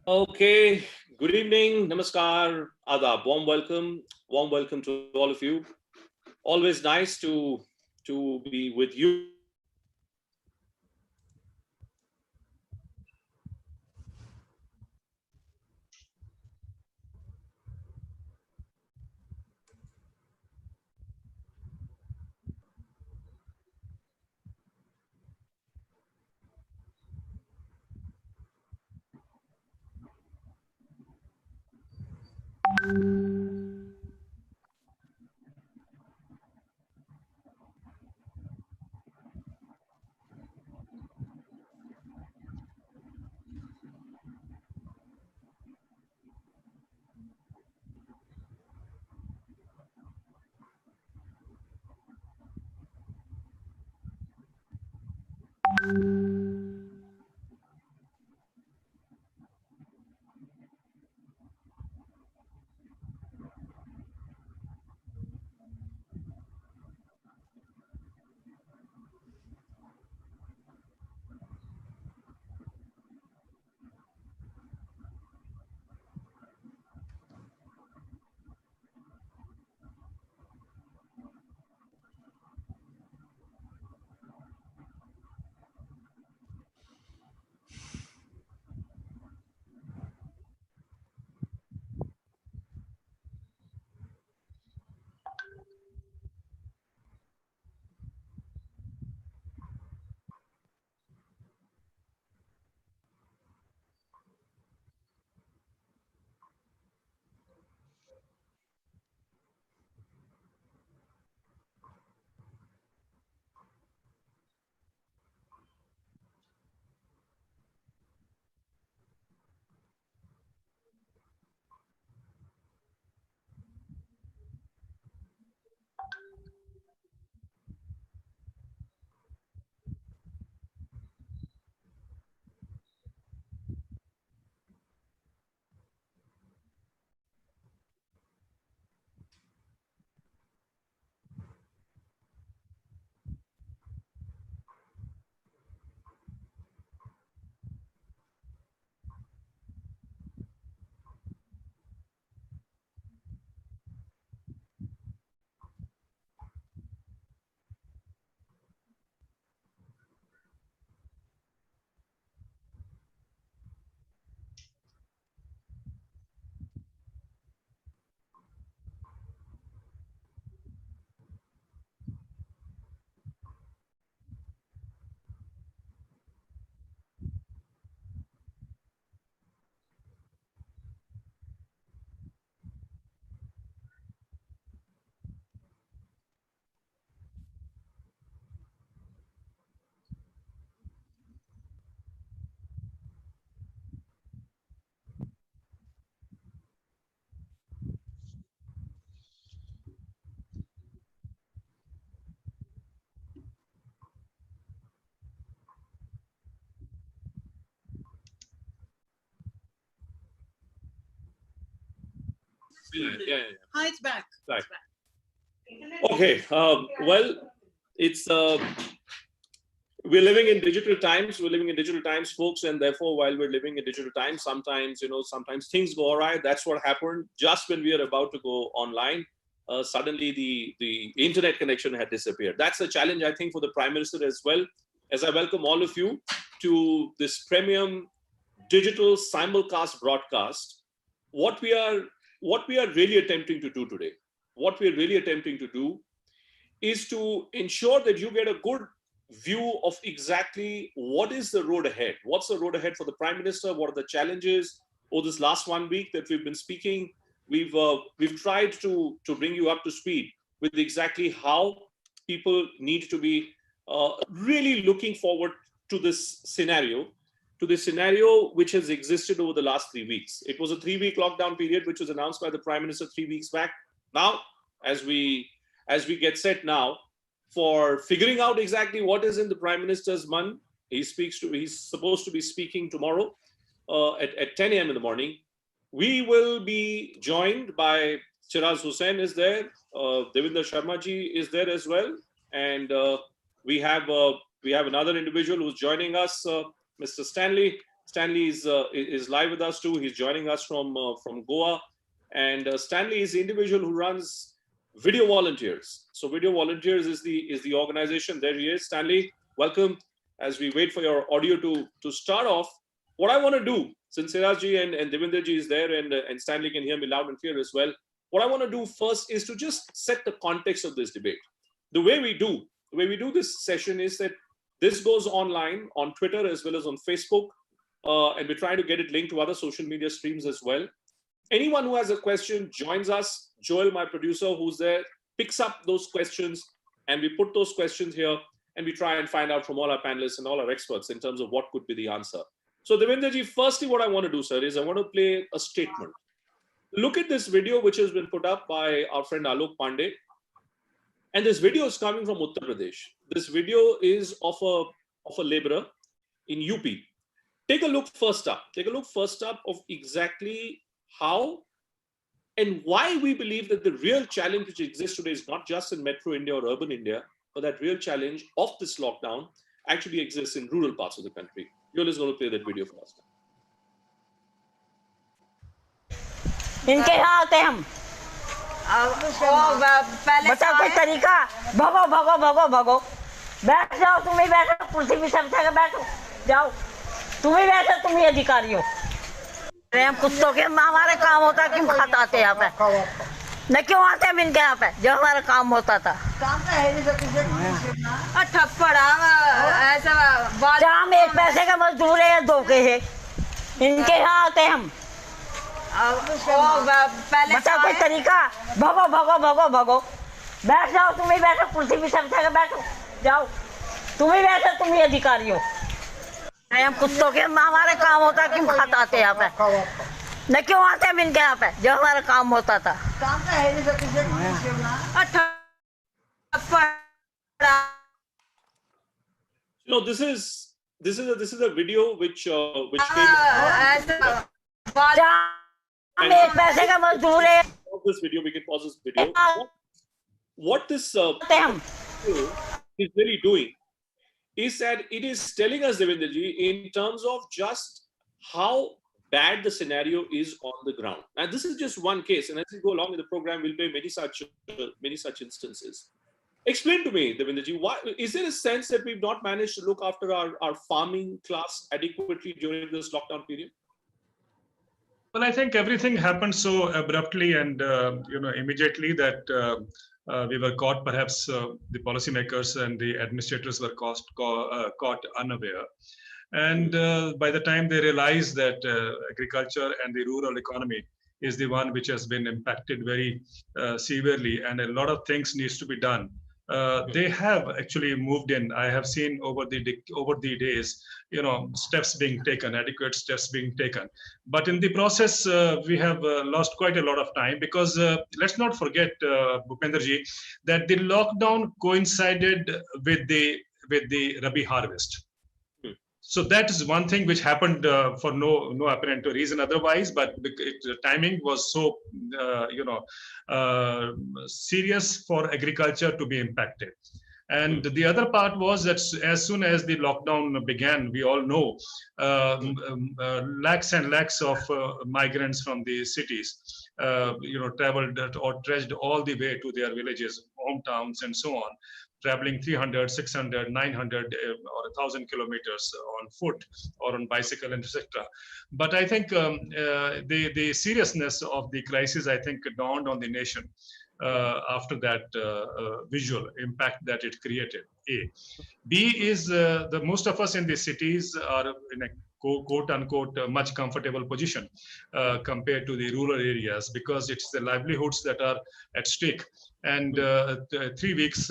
Okay, good evening, namaskar, adab, warm welcome to all of you. Always nice to be with you all and yeah, yeah, Hi, it's back. yeah. Right. Okay. Well, it's we're living in digital times. We're living in digital times, folks, and therefore, while we're living in digital times, sometimes sometimes things go awry. That's what happened just when we are about to go online. Suddenly, the internet connection had disappeared. That's a challenge, I think, for the Prime Minister as well. As I welcome all of you to this premium digital simulcast broadcast, what we are what we are really attempting to do today, what we are really attempting to do is to ensure that you get a good view of exactly what is the road ahead. What's the road ahead for the Prime Minister? What are the challenges? Over this last 1 week that we've been speaking, we've tried to bring you up to speed with exactly how people need to be really looking forward to this scenario, which has existed over the last 3 weeks. It was a 3 week lockdown period which was announced by the Prime Minister 3 weeks back. Now, as we get set now for figuring out exactly what is in the Prime Minister's mind. He's supposed to be speaking tomorrow at 10 a.m. in the morning. We will be joined by Shiraz Hussain is there, Devinder Sharma ji is there as well, and we have we have another individual who's joining us, Mr. Stanley. Stanley is live with us too. He's joining us from Goa, and Stanley is the individual who runs Video Volunteers. So Video Volunteers is the organization. There he is. Stanley, welcome. As we wait for your audio to start off, what I want to do, since Sirajji and Devendraji is there, and Stanley can hear me loud and clear as well, what I want to do first is to just set the context of this debate. The way we do this session is that this goes online on Twitter as well as on Facebook, and we're trying to get it linked to other social media streams as well. Anyone who has a question joins us. Joel, my producer, who's there, picks up those questions, and we put those questions here, and we try and find out from all our panelists and all our experts in terms of what could be the answer. So Devendraji, firstly, what I want to do, sir, is I want to play a statement. Look at this video which has been put up by our friend Alok Pandey. And this video is coming from Uttar Pradesh. This video is of a laborer in UP. Take a look first up. Take a look first up of exactly how and why we believe that the real challenge which exists today is not just in metro India or urban India, but that real challenge of this lockdown actually exists in rural parts of the country. Joel is going to play that video for us. इनके यहाँ आते हम बता कोई तरीका भगो भगो भगो भगो बैठ जाओ तुम ही बैठो कुर्सी भी सब जगह बैठो जाओ तुम ही बैठो तुम ही अधिकारी हो अरे हम कुत्तों के हमारे काम होता है क्यों खाता आते यहाँ पे न क्यों आते हम इनके यहाँ पे जो हमारा काम होता था काम तो है नहीं थप्पड़ ऐसा हम एक पैसे का मजदूर है या दो के है इनके यहाँ आते हम बता कोई तरीका भगो भगो भगो भगो बैठ जाओ तुम ही बैठो कुर्सी भी सब जगह बैठो जाओ तुम ही बैठो तुम ही अधिकारी हो हम कुत्तों के हमारे काम होता है क्यों खाता आते यहाँ पे न क्यों आते हम इनके यहाँ पे जो हमारा काम होता था काम तो है नहीं this is a video which came एक पैसे का मजदूर है this video, we can pause this video. What this is really doing is that it is telling us, Devendraji, in terms of just how bad the scenario is on the ground. Now, this is just one case, and as we go along with the program, we'll play many such instances. Explain to me, Devendraji, why is there a sense that we've not managed to look after our farming class adequately during this lockdown period? Well, I think everything happened so abruptly and immediately that we were caught. Perhaps the policymakers and the administrators were caught unaware. And by the time they realized that agriculture and the rural economy is the one which has been impacted very severely, and a lot of things needs to be done. They have actually moved in. I have seen over the days, steps being taken, adequate steps being taken. But in the process, we have lost quite a lot of time because let's not forget, Bhupendraji, that the lockdown coincided with the Rabi harvest. So that is one thing which happened for no apparent reason otherwise, but the timing was so serious for agriculture to be impacted. And the other part was that as soon as the lockdown began, we all know lakhs and lakhs of migrants from the cities, traveled or trudged all the way to their villages, hometowns, and so on, traveling 300, 600, 900 or 1,000 kilometers on foot or on bicycle, etc. But I think the seriousness of the crisis, I think, dawned on the nation after that visual impact that it created. A. B is the most of us in the cities are in a quote unquote much comfortable position compared to the rural areas because it's the livelihoods that are at stake. And 3 weeks,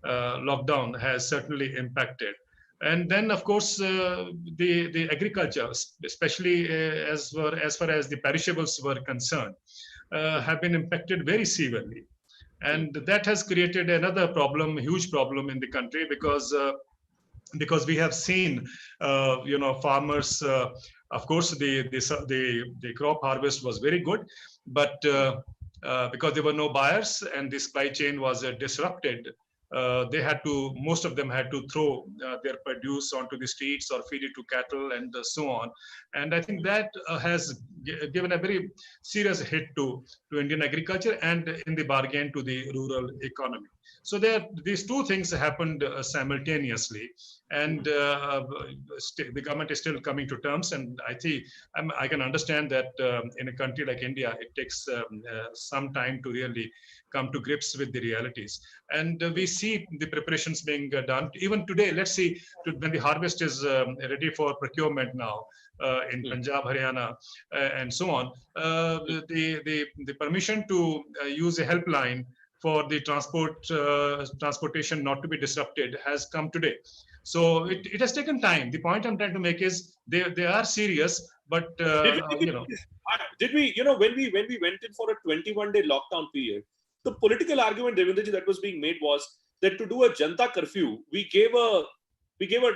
lockdown has certainly impacted. And then, of course, the agriculture, especially as far as the perishables were concerned, have been impacted very severely. And that has created another problem, huge problem in the country because we have seen, farmers, of course, the crop harvest was very good, but because there were no buyers and the supply chain was disrupted, most of them had to throw their produce onto the streets or feed it to cattle and so on. And I think that has given a very serious hit to Indian agriculture and in the bargain to the rural economy. So these two things happened simultaneously, and the government is still coming to terms. And I think I can understand that in a country like India, it takes some time to really come to grips with the realities. And we see the preparations being done. Even today, let's see, when the harvest is ready for procurement now, in Punjab, Haryana, and so on, the permission to use a helpline for the transportation not to be disrupted has come today. So it has taken time. The point I'm trying to make is they are serious, but did we, when we went in for a 21-day lockdown period, the political argument, Devendraji, that was being made was that to do a Janta curfew, we gave a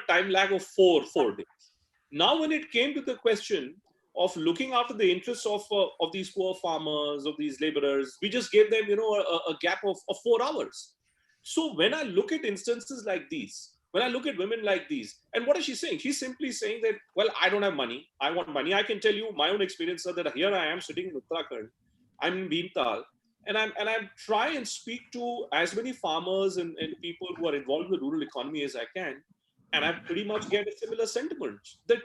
time lag of four days. Now, when it came to the question of looking after the interests of these poor farmers, of these laborers, we just gave them, a gap of 4 hours. So when I look at instances like these, when I look at women like these, and what is she saying? She's simply saying that, well, I don't have money. I want money. I can tell you my own experience, sir, that here I am sitting in Uttarakhand. I'm in Bhimtal, and I try and speak to as many farmers and people who are involved in the rural economy as I can. And I pretty much get a similar sentiment that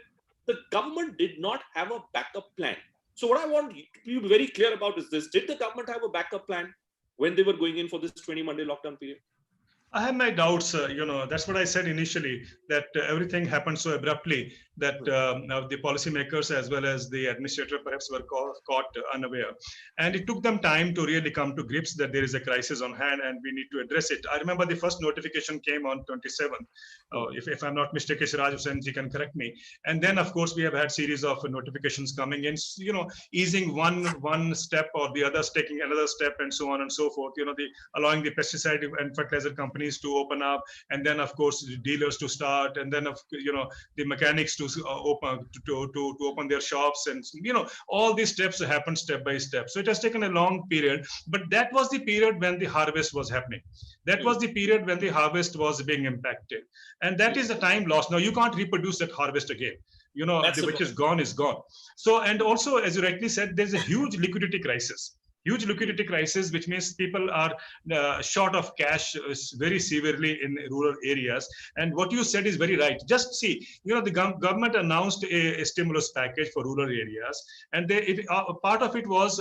the government did not have a backup plan. So what I want to be very clear about is this: did the government have a backup plan when they were going in for this 20-Monday lockdown period? I have my doubts. That's what I said initially, that everything happened so abruptly that the policymakers as well as the administrator perhaps were caught unaware. And it took them time to really come to grips that there is a crisis on hand and we need to address it. I remember the first notification came on 27th. If I'm not mistaken, Siraj Hussain can correct me. And then, of course, we have had series of notifications coming in, easing one step or the others, taking another step and so on and so forth, allowing the pesticide and fertilizer companies to open up, and then of course the dealers to start, and then the mechanics to open their shops, and all these steps happen step by step. So it has taken a long period, but that was the period when the harvest was happening. That was the period when the harvest was being impacted, and that is the time lost. Now you can't reproduce that harvest again. Which is gone is gone. So, and also, as you rightly said, there's a huge liquidity crisis. Which means people are short of cash very severely in rural areas. And what you said is very right. Just see, the government announced a stimulus package for rural areas, and part of it was,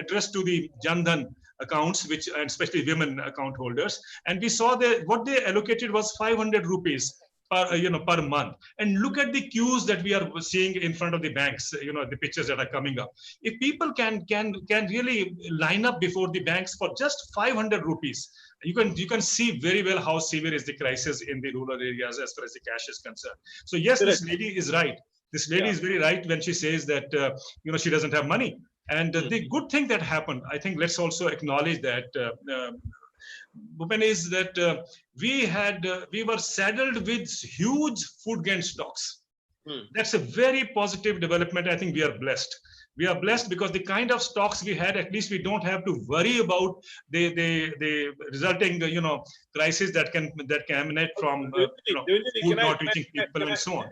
addressed to the Jan Dhan accounts, and especially women account holders. And we saw that what they allocated was 500 rupees per month. And look at the queues that we are seeing in front of the banks, the pictures that are coming up. If people can really line up before the banks for just 500 rupees, you can see very well how severe is the crisis in the rural areas as far as the cash is concerned. So yes, this lady is right. This lady is very right when she says that, she doesn't have money. And the good thing that happened, I think let's also acknowledge that, Bhupen, is that we were saddled with huge food grain stocks. That's a very positive development. I think we are blessed. We are blessed because the kind of stocks we had, at least we don't have to worry about the resulting crisis that can emanate from food not reaching people and so on.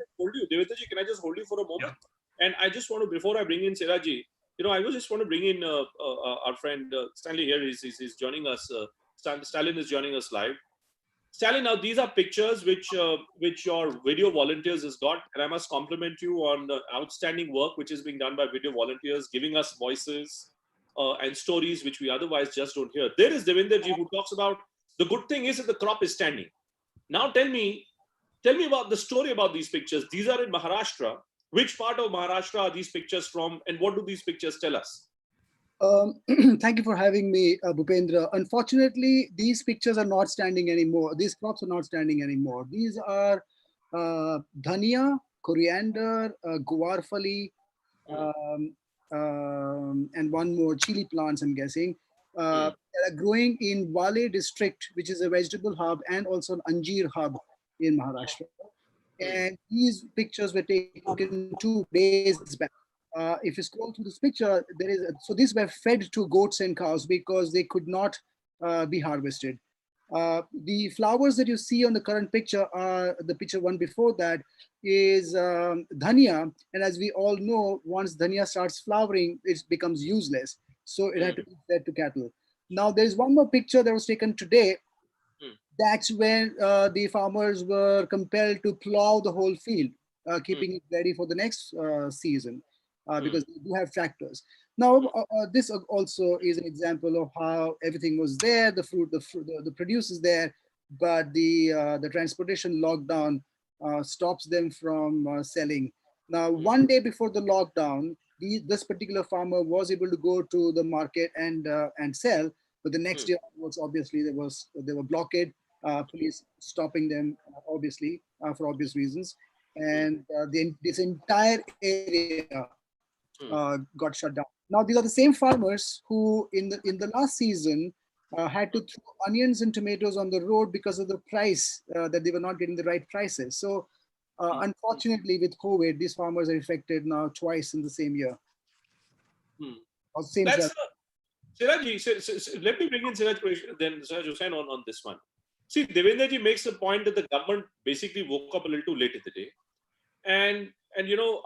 Devendraji, can I just hold you for a moment? Yeah. And I just want to, before I bring in Siraji, I just want to bring in our friend Stanley here. He's joining us. Stalin is joining us live. Stalin, now these are pictures which your video volunteers has got, and I must compliment you on the outstanding work which is being done by video volunteers, giving us voices and stories which we otherwise just don't hear. There is Devendraji, who talks about the good thing is that the crop is standing. Now tell me about the story about these pictures. These are in Maharashtra. Which part of Maharashtra are these pictures from, and what do these pictures tell us? Thank you for having me, Bhupendra. Unfortunately, these pictures are not standing anymore. These crops are not standing anymore. These are dhania, coriander, guarfali, and one more chili plants, I'm guessing. That are growing in Wale district, which is a vegetable hub, and also an Anjeer hub in Maharashtra. And these pictures were taken 2 days back. If you scroll through this picture, so these were fed to goats and cows because they could not be harvested. The flowers that you see on the current picture are the picture one before that is dhania. And as we all know, once dhania starts flowering, it becomes useless. So it had to be fed to cattle. Now there's one more picture that was taken today. That's when the farmers were compelled to plow the whole field, keeping it ready for the next season because they do have tractors. Now, this also is an example of how everything was there, the produce is there, but the transportation lockdown stops them from selling. Now, one day before the lockdown, this particular farmer was able to go to the market and sell, but the next day onwards, obviously, there were blockade, police stopping them, obviously, for obvious reasons, and this entire area got shut down. Now these are the same farmers who, in the last season, had to throw onions and tomatoes on the road because of the price that they were not getting the right prices. So, unfortunately, with COVID, these farmers are affected now twice in the same year. Or same That's Sirajji, let me bring in then Siraj Hussain on this one. See, Devendra ji makes the point that the government basically woke up a little too late in the day. And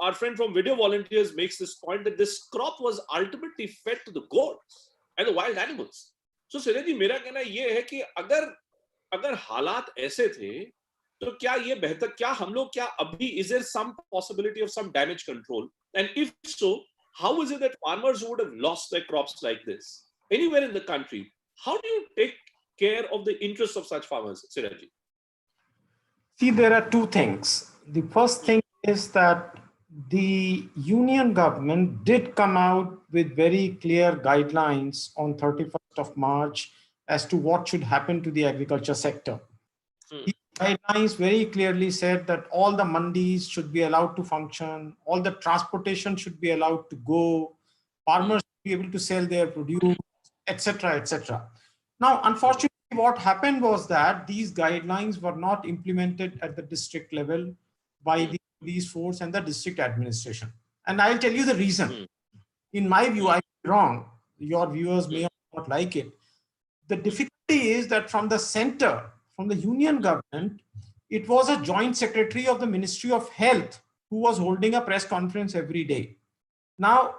our friend from Video Volunteers makes this point that this crop was ultimately fed to the goats and the wild animals. So Sirajji, मेरा कहना ये है कि अगर हालात ऐसे थे, तो क्या ये बेहतर, क्या हम लोग क्या अभी, is there some possibility of some damage control? And if so, how is it that farmers would have lost their crops like this anywhere in the country? How do you take care of the interests of such farmers, Sirajji? See, there are two things. The first thing is that the union government did come out with very clear guidelines on 31st of March as to what should happen to the agriculture sector. These guidelines very clearly said that all the mandis should be allowed to function, all the transportation should be allowed to go, farmers should be able to sell their produce, etc., etc. Now, unfortunately, what happened was that these guidelines were not implemented at the district level by the police force and the district administration. And I'll tell you the reason. In my view, I'm wrong. Your viewers may not like it. The difficulty is that from the center, from the union government, it was a joint secretary of the Ministry of Health who was holding a press conference every day. Now,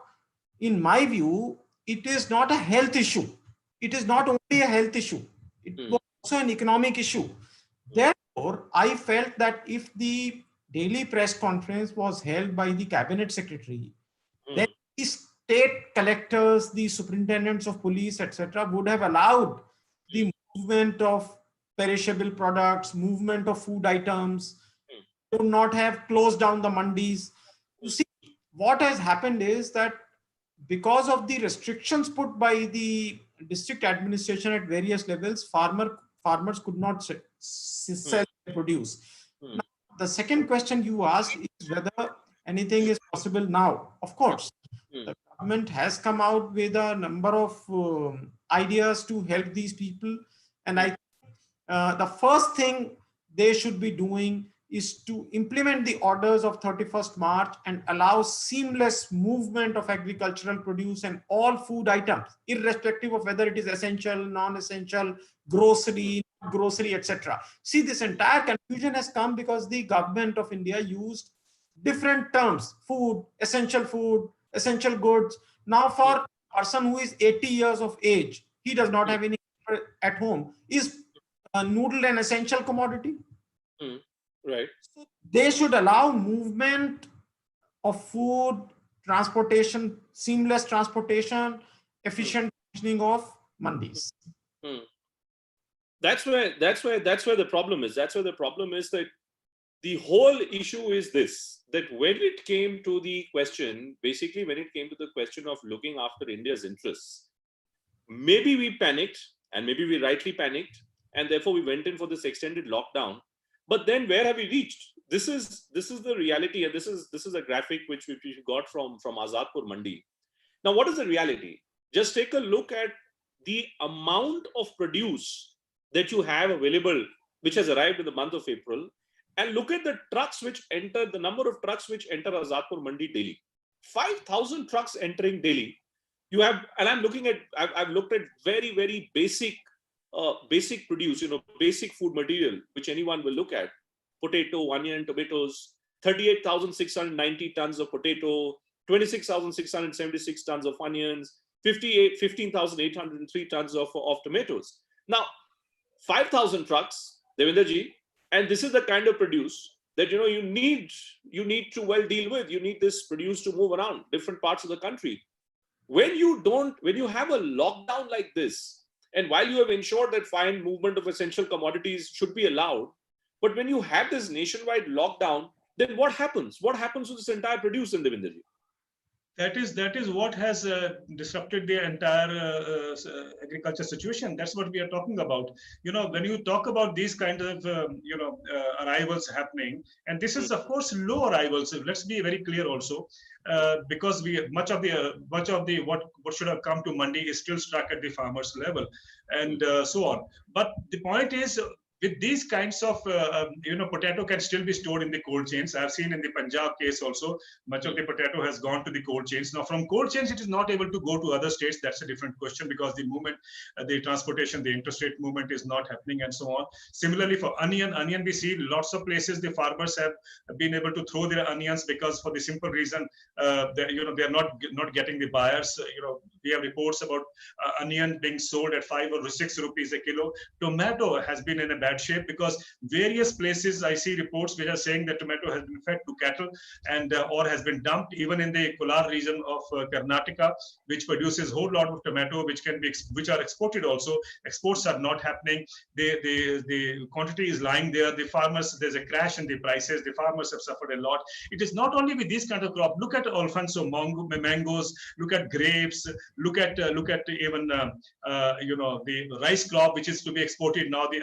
in my view, it is not a health issue. It is not only a health issue. It was also an economic issue. Therefore, I felt that if the daily press conference was held by the cabinet secretary, then the state collectors, the superintendents of police, etc., would have allowed the movement of perishable products, movement of food items, to not have closed down the mandis. You see, what has happened is that because of the restrictions put by the district administration at various levels, farmers could not sell their produce. Now, the second question you asked is whether anything is possible now. Of course, the government has come out with a number of ideas to help these people. And I think the first thing they should be doing is to implement the orders of 31st March and allow seamless movement of agricultural produce and all food items, irrespective of whether it is essential, non-essential, grocery, etc. See, this entire confusion has come because the government of India used different terms: food, essential goods. Now, for a person who is 80 years of age, he does not have any at home. Is noodle an essential commodity? Right. So they should allow movement of food, transportation, seamless transportation, efficient functioning of mandis. That's where the problem is. That's where the problem is, that the whole issue is this, that when it came to the question, basically when it came to the question of looking after India's interests, maybe we panicked, and maybe we rightly panicked, and therefore we went in for this extended lockdown. But then where have we reached? This is the reality, and this is a graphic which we got from Azadpur Mandi. Now, what is the reality? Just take a look at the amount of produce that you have available, which has arrived in the month of April, and look at the trucks which enter, the number of trucks which enter Azadpur Mandi daily. 5,000 trucks entering daily. You have, and I've looked at very, very basic basic produce, basic food material, which anyone will look at: potato, onion, tomatoes, 38,690 tons of potato, 26,676 tons of onions, 15,803 tons of tomatoes. Now, 5,000 trucks, Devendraji, and this is the kind of produce that you need to well deal with. You need this produce to move around different parts of the country. When you have a lockdown like this, and while you have ensured that fine movement of essential commodities should be allowed, but when you have this nationwide lockdown, then what happens? What happens to this entire produce in Devendraji? That is what has disrupted the entire agriculture situation. That's what we are talking about. When you talk about these kind of arrivals happening, and this is of course low arrivals. Let's be very clear also, because much of the what should have come to Mandi is still stuck at the farmers level, and so on. But the point is, with these kinds of, potato can still be stored in the cold chains. I've seen in the Punjab case also, much of the potato has gone to the cold chains. Now, from cold chains, it is not able to go to other states. That's a different question, because the movement, the transportation, the interstate movement is not happening, and so on. Similarly, for onion, we see lots of places the farmers have been able to throw their onions, because for the simple reason, they're not getting the buyers. We have reports about onion being sold at 5 or 6 rupees a kilo. Tomato has been in a bad shape, because various places I see reports which are saying that tomato has been fed to cattle, and or has been dumped even in the Kolar region of Karnataka, which produces a whole lot of tomato, which are exported also. Exports are not happening. The quantity is lying there. The farmers, there's a crash in the prices. The farmers have suffered a lot. It is not only with these kind of crop. Look at Alfonso mangoes. Look at grapes. Look at even the rice crop, which is to be exported now. The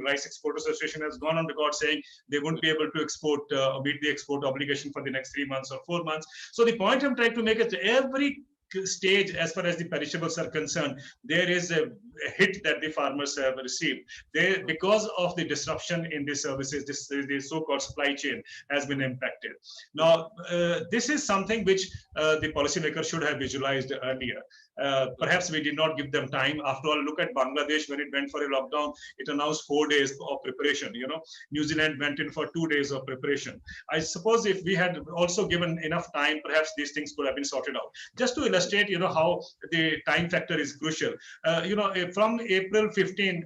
Rice Export Association has gone on record saying they won't be able to export, meet the export obligation for the next 3 months or 4 months. So the point I'm trying to make is every stage, as far as the perishables are concerned, there is a hit that the farmers have received. Because of the disruption in the services, the so-called supply chain has been impacted. Now, this is something which the policymakers should have visualized earlier. Perhaps we did not give them time. After all, look at Bangladesh. When it went for a lockdown, it announced 4 days of preparation. New Zealand went in for 2 days of preparation. I suppose if we had also given enough time, perhaps these things could have been sorted out. Just to illustrate, how the time factor is crucial. From April 15,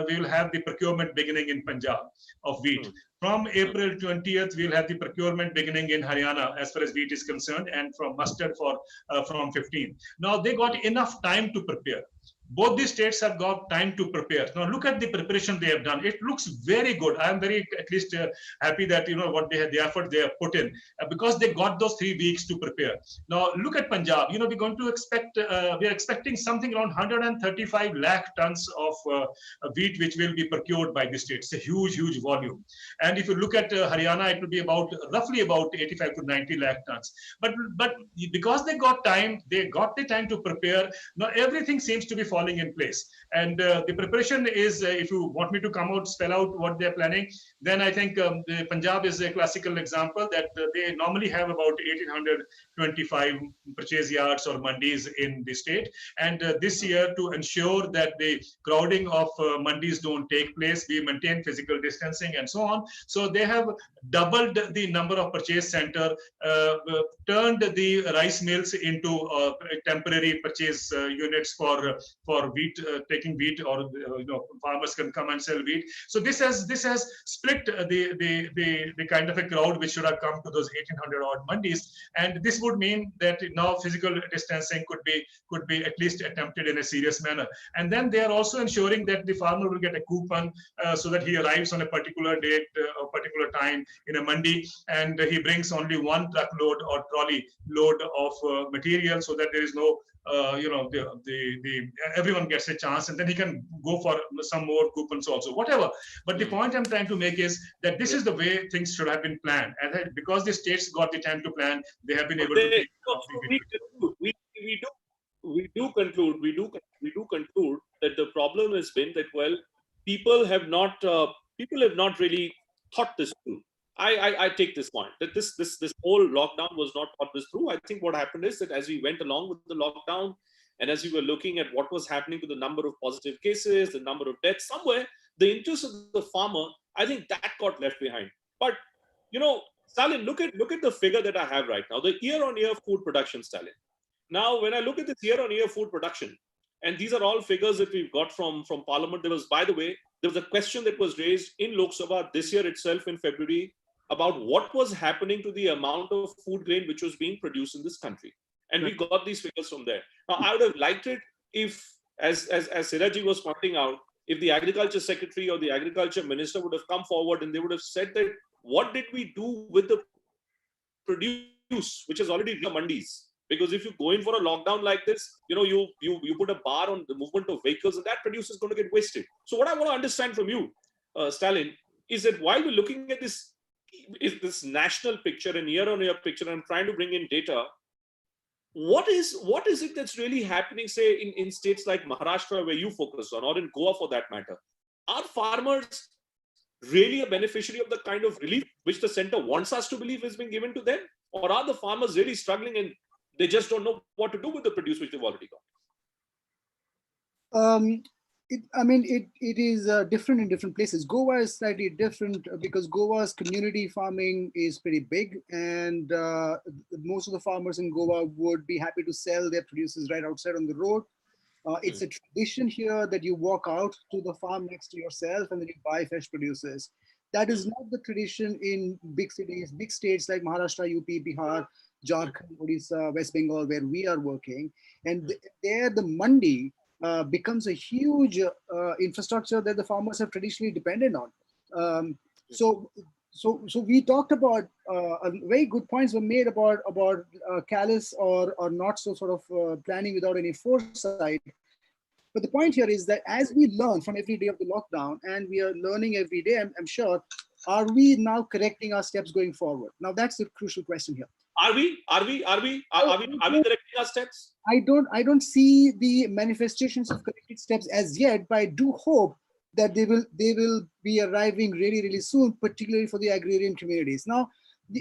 we will have the procurement beginning in Punjab of wheat. From April 20th, we'll have the procurement beginning in Haryana as far as wheat is concerned, and from mustard from 15. Now, they got enough time to prepare. Both the states have got time to prepare. Now, look at the preparation they have done. It looks very good. I'm very, at least, happy that, what the effort they have put in, because they got those 3 weeks to prepare. Now, look at Punjab. We're going to expect, we are expecting something around 135 lakh tons of wheat, which will be procured by the state. It's a huge, huge volume. And if you look at Haryana, it will be roughly about 85 to 90 lakh tons. But because they got the time to prepare. Now, everything seems to be falling in place. And the preparation is, if you want me to spell out what they're planning, then I think the Punjab is a classical example that they normally have about 1,825 purchase yards or mandis in the state. And this year, to ensure that the crowding of mandis don't take place, we maintain physical distancing and so on. So they have doubled the number of purchase center, turned the rice mills into temporary purchase units for wheat, taking wheat, or farmers can come and sell wheat. So this has split the kind of a crowd which should have come to those 1,800 odd mandis, and this would mean that now physical distancing could be at least attempted in a serious manner. And then they are also ensuring that the farmer will get a coupon so that he arrives on a particular date, a particular time in a mandi, and he brings only 1 truckload or trolley load of material, so that there is no everyone gets a chance, and then he can go for some more coupons also, whatever. But the point I'm trying to make is that this is the way things should have been planned, and because the states got the time to plan, they have been able to. We do conclude that the problem has been that people have not really thought this through. I take this point that this whole lockdown was not thought this through. I think what happened is that as we went along with the lockdown, and as you were looking at what was happening to the number of positive cases, the number of deaths, somewhere the interest of the farmer, I think that got left behind. But Stalin, look at the figure that I have right now, the year-on-year food production, Stalin. Now, when I look at this year-on-year food production, and these are all figures that we've got from Parliament. There was, by the way, there was a question that was raised in Lok Sabha this year itself in February about what was happening to the amount of food grain which was being produced in this country. And we got these figures from there. Now, I would have liked it if, as Siraji was pointing out, if the Agriculture Secretary or the Agriculture Minister would have come forward and they would have said that, what did we do with the produce which has already reached the mandis? Because if you go in for a lockdown like this, you put a bar on the movement of vehicles, and that produce is going to get wasted. So what I want to understand from you, Stalin, is that while we're looking at this national picture and year-on-year picture, and I'm trying to bring in data, what is it that's really happening, say, in states like Maharashtra, where you focus on, or in Goa for that matter? Are farmers really a beneficiary of the kind of relief which the center wants us to believe is being given to them? Or are the farmers really struggling and they just don't know what to do with the produce which they've already got? It is different in different places. Goa is slightly different because Goa's community farming is pretty big, and most of the farmers in Goa would be happy to sell their produces right outside on the road. It's a tradition here that you walk out to the farm next to yourself and then you buy fresh produces. That is not the tradition in big cities, big states like Maharashtra, UP, Bihar, Jharkhand, Odisha, West Bengal, where we are working. And there the mandi becomes a huge infrastructure that the farmers have traditionally depended on. So we talked about very good points were made about callous or not so sort of planning without any foresight. But the point here is that as we learn from every day of the lockdown, and we are learning every day, I'm sure, are we now correcting our steps going forward? Now that's the crucial question here. Are we correcting our steps? I don't see the manifestations of corrected steps as yet, but I do hope that they will be arriving really, really soon, particularly for the agrarian communities. Now,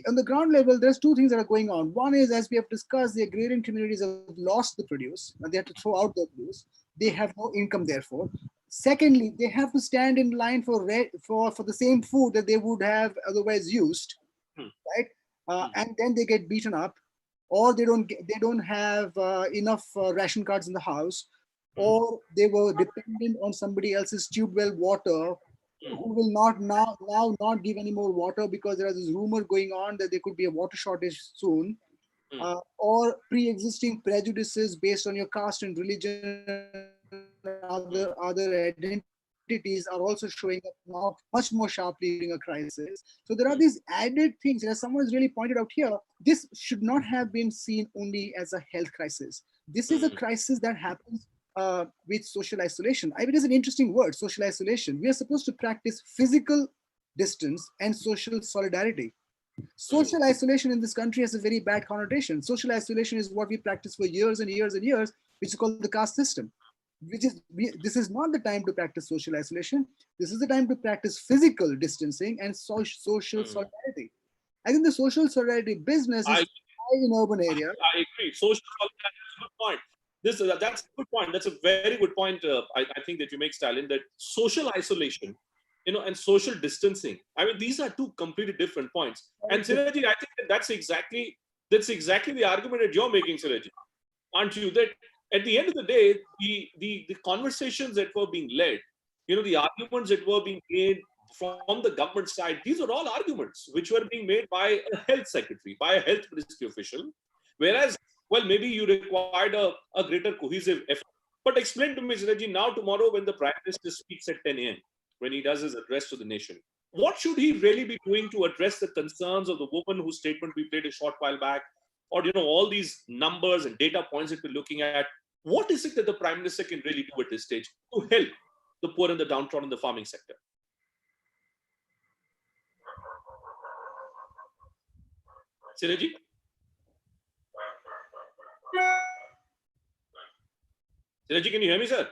on the ground level, there's two things that are going on. One is, as we have discussed, the agrarian communities have lost the produce, and they have to throw out the produce. They have no income, therefore. Secondly, they have to stand in line for the same food that they would have otherwise used, right? And then they get beaten up, or they don't have enough ration cards in the house, or they were dependent on somebody else's tube well water, who will now not give any more water because there is this rumor going on that there could be a water shortage soon, or pre-existing prejudices based on your caste and religion, other identities are also showing up now much more sharply during a crisis. So there are these added things, and as someone has really pointed out here, this should not have been seen only as a health crisis. This is a crisis that happens with social isolation. I mean, it is an interesting word, social isolation. We are supposed to practice physical distance and social solidarity. Social isolation in this country has a very bad connotation. Social isolation is what we practice for years and years and years, which is called the caste system. This is not the time to practice social isolation. This is the time to practice physical distancing and social solidarity. I think the social solidarity business is high in urban areas. I agree. Social solidarity is a good point. That's a good point. That's a very good point. I think that you make, Stalin, that social isolation, and social distancing. I mean, these are two completely different points. And Siraji, I think that's exactly the argument that you're making, Siraji, aren't you? That at the end of the day, the conversations that were being led, the arguments that were being made from the government side, these are all arguments which were being made by a health secretary, by a health ministry official, whereas, well, maybe you required a greater cohesive effort. But explain to me, Siraji, now tomorrow when the Prime Minister speaks at 10 a.m., when he does his address to the nation, what should he really be doing to address the concerns of the woman whose statement we played a short while back, or all these numbers and data points that we're looking at? What is it that the Prime Minister can really do at this stage to help the poor and the downtrodden in the farming sector? Siraji? Siraji, can you hear me, sir?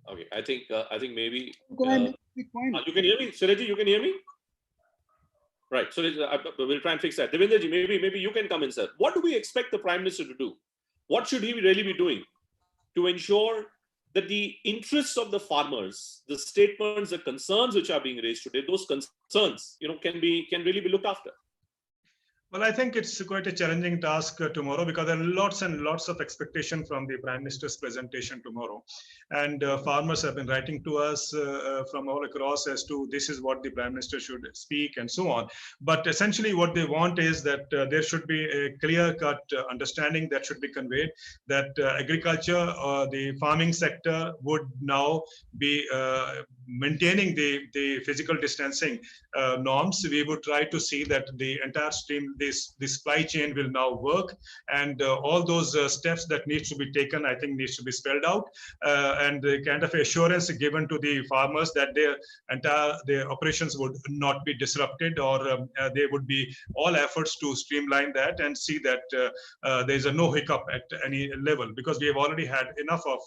Okay, I think maybe you can hear me, Siraji. You can hear me, right? So we'll try and fix that. Devendraji, maybe you can come in, sir. What do we expect the Prime Minister to do? what should he really be doing to ensure that the interests of the farmers, the statements, the concerns which are being raised today, those concerns, can really be looked after? Well, I think it's quite a challenging task tomorrow, because there are lots and lots of expectation from the Prime Minister's presentation tomorrow. And farmers have been writing to us from all across as to this is what the Prime Minister should speak and so on. But essentially what they want is that there should be a clear-cut understanding that should be conveyed, that agriculture, the farming sector would now be maintaining the physical distancing norms. We would try to see that the entire stream, the supply chain will now work, and all those steps that needs to be taken, I think needs to be spelled out, and the kind of assurance given to the farmers that their operations would not be disrupted, or there would be all efforts to streamline that and see that there is no hiccup at any level, because we have already had enough of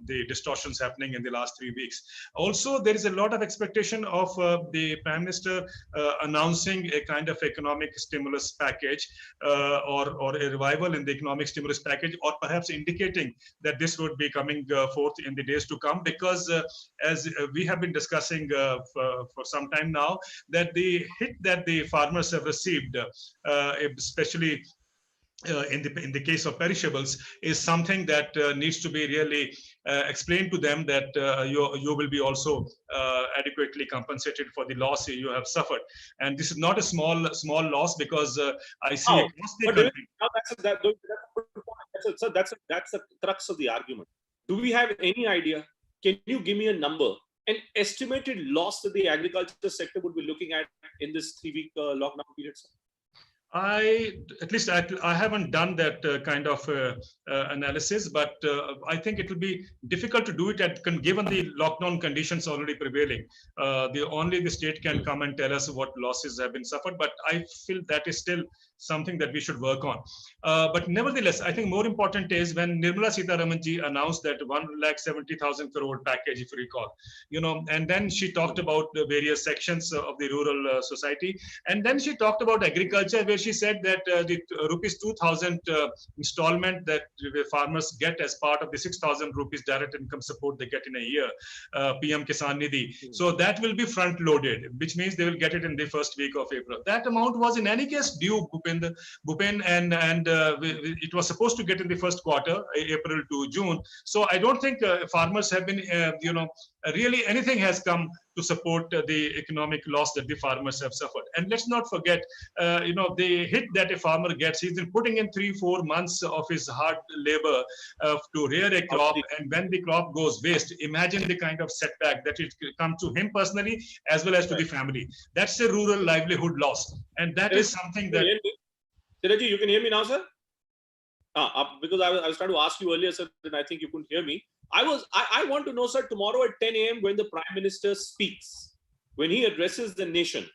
the distortions happening in the last 3 weeks. Also, there is a lot of expectation of the Prime Minister announcing a kind of economic stimulus package, or a revival in the economic stimulus package, or perhaps indicating that this would be coming forth in the days to come, because as we have been discussing for some time now, that the hit that the farmers have received, especially in the case of perishables, is something that needs to be really explained to them, that you will be also adequately compensated for the loss you have suffered. And this is not a small loss, because I see across the country. That's the crux of the argument. Do we have any idea? Can you give me a number, an estimated loss that the agriculture sector would be looking at in this 3-week lockdown period, sir? I haven't done that kind of analysis, but I think it will be difficult to do it given the lockdown conditions already prevailing. Only the state can come and tell us what losses have been suffered, but I feel that is still something that we should work on. But nevertheless, I think more important is when Nirmala Sitharaman ji announced that 1,70,000 crore package, if you recall, and then she talked about the various sections of the rural society, and then she talked about agriculture, where she said that the rupees 2,000 installment that the farmers get as part of the 6,000 rupees direct income support they get in a year, PM Kisan Nidhi. So that will be front loaded, which means they will get it in the first week of April. That amount was in any case due, Bhupen, and it was supposed to get in the first quarter, April to June. So I don't think farmers have been, really anything has come to support the economic loss that the farmers have suffered. And let's not forget, the hit that a farmer gets, he's been putting in 3-4 months of his hard labor to rear a crop, and when the crop goes waste, imagine the kind of setback that it come to him personally as well as to the family. That's a rural livelihood loss, and that is something that. Siraji, you can hear me now, sir? Because I was trying to ask you earlier, sir, and I think you couldn't hear me. I want to know, sir, tomorrow at 10 a.m. when the Prime Minister speaks, when he addresses the nation,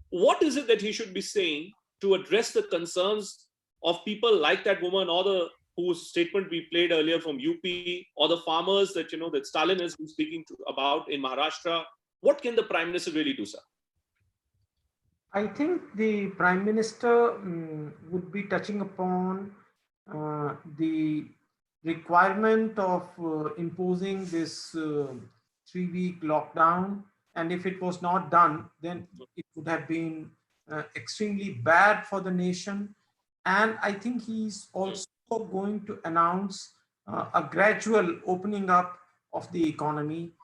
what is it that he should be saying to address the concerns of people like that woman, or whose statement we played earlier from UP, or the farmers that that Stalin has been speaking about in Maharashtra? What can the Prime Minister really do, sir? I think the Prime Minister would be touching upon the requirement of imposing this 3-week lockdown. And if it was not done, then it would have been extremely bad for the nation. And I think he's also going to announce a gradual opening up of the economy,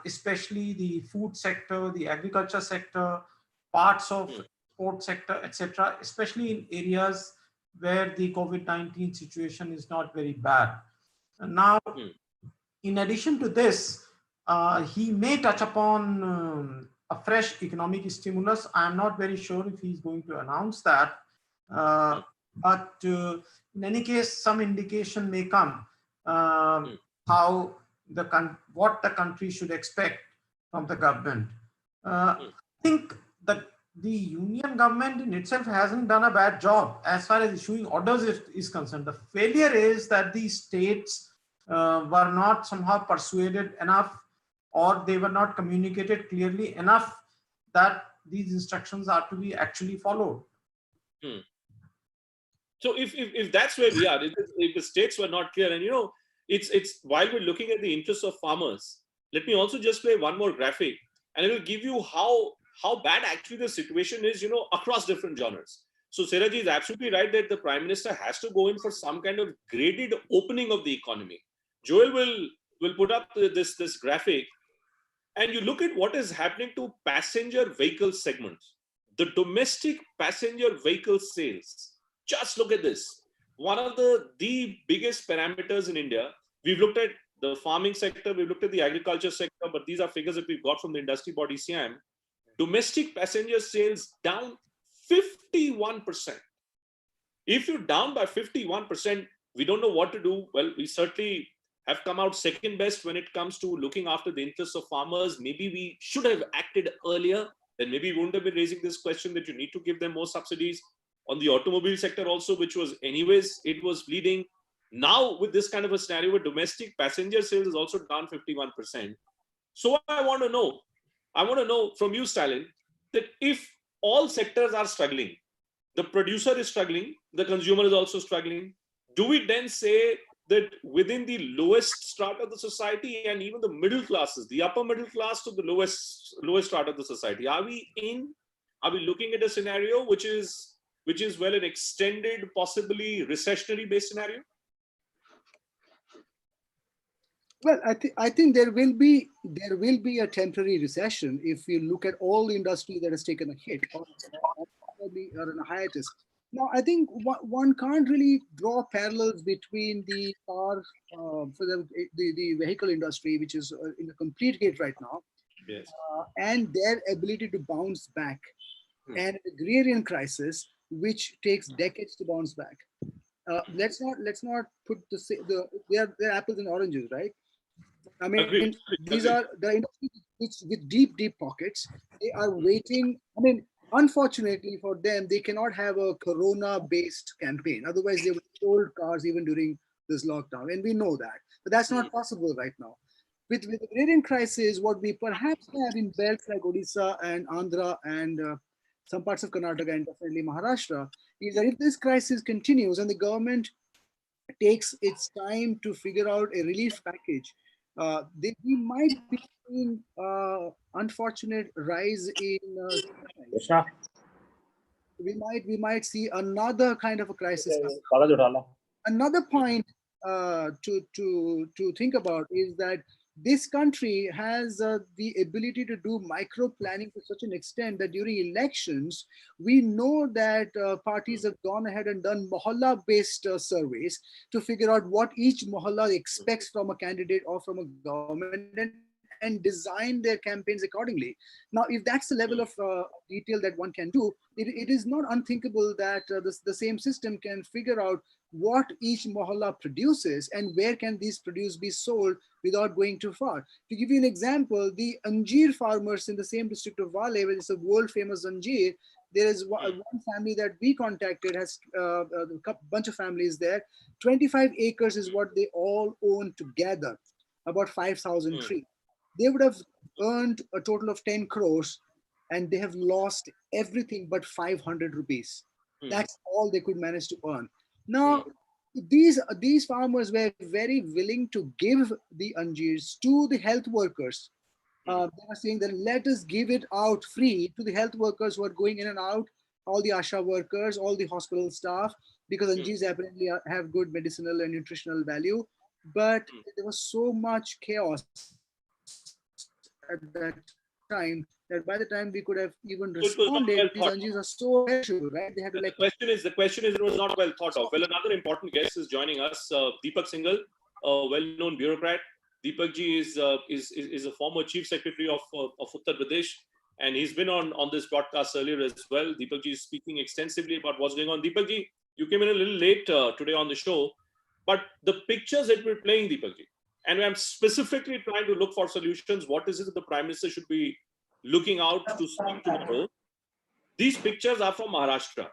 especially the food sector, the agriculture sector, parts of sport sector, etc., especially in areas where the COVID-19 situation is not very bad. And now, in addition to this, he may touch upon a fresh economic stimulus. I'm not very sure if he's going to announce that, but in any case, some indication may come how what the country should expect from the government. I think that the union government in itself hasn't done a bad job as far as issuing orders is concerned. The failure is that the states were not somehow persuaded enough, or they were not communicated clearly enough that these instructions are to be actually followed. So if that's where we are, if the states were not clear, and it's while we're looking at the interests of farmers, let me also just play one more graphic, and it will give you how bad actually the situation is, across different genres. So Siraji is absolutely right that the Prime Minister has to go in for some kind of graded opening of the economy. Joel will put up this graphic, and you look at what is happening to passenger vehicle segments, the domestic passenger vehicle sales. Just look at this. One of the biggest parameters in India. We've looked at the farming sector, we've looked at the agriculture sector, but these are figures that we've got from the industry body SIAM. Domestic passenger sales down 51%. If you're down by 51%, we don't know what to do. Well, we certainly have come out second best when it comes to looking after the interests of farmers. Maybe we should have acted earlier. Then maybe we wouldn't have been raising this question that you need to give them more subsidies. On the automobile sector also, which was anyways, it was bleeding. Now with this kind of a scenario where domestic passenger sales is also down 51%. So I want to know from you, Stalin, that if all sectors are struggling, the producer is struggling, the consumer is also struggling, do we then say that within the lowest strata of the society and even the middle classes, the upper middle class to the lowest strata of the society, are we looking at a scenario which is well an extended, possibly recessionary based scenario? Well, I think there will be a temporary recession if you look at all the industry that has taken a hit or probably are in a hiatus. Now, I think one can't really draw parallels between the car for the vehicle industry, which is in a complete hit right now, Yes. and their ability to bounce back, and an agrarian crisis which takes decades to bounce back. Let's not put they're apples and oranges, right? I mean, Agreed. these are the industries with deep pockets. They are waiting. I mean, unfortunately for them, they cannot have a Corona-based campaign. Otherwise, they would have sold cars even during this lockdown, and we know that. But that's not possible right now. With the agrarian crisis, what we perhaps have in belts like Odisha and Andhra and some parts of Karnataka and definitely Maharashtra is that if this crisis continues and the government takes its time to figure out a relief package, we might be seeing unfortunate rise in we might see another kind of a crisis. Another point to think about is that this country has the ability to do micro planning to such an extent that during elections, we know that parties have gone ahead and done mohalla based surveys to figure out what each mohalla expects from a candidate or from a government, and design their campaigns accordingly. Now, if that's the level of detail that one can do, it is not unthinkable that the same system can figure out what each mohalla produces and where can these produce be sold without going too far. To give you an example, the Anjeer farmers in the same district of Wale, where it's a world famous Anjeer, there is one family that we contacted, has a bunch of families there. 25 acres is what they all own together, about 5,000 trees. They would have earned a total of 10 crores and they have lost everything but 500 rupees. That's all they could manage to earn. Now, these farmers were very willing to give the Anjeers to the health workers. They were saying that let us give it out free to the health workers who are going in and out, all the Asha workers, all the hospital staff, because Anjeers apparently have good medicinal and nutritional value. But there was so much chaos at that time that by the time we could have even responded, these Anjeers are so special, right? They had to like. The question is, it was not well thought of. Well, another important guest is joining us, Deepak Singhal, a well-known bureaucrat. Deepak ji is a former chief secretary of Uttar Pradesh, and he's been on this broadcast earlier as well. Deepak ji is speaking extensively about what's going on. Deepak ji, you came in a little late today on the show, but the pictures that we're playing, Deepak ji, and I'm specifically trying to look for solutions. What is it that the Prime Minister should be looking out to speak tomorrow? These pictures are from Maharashtra.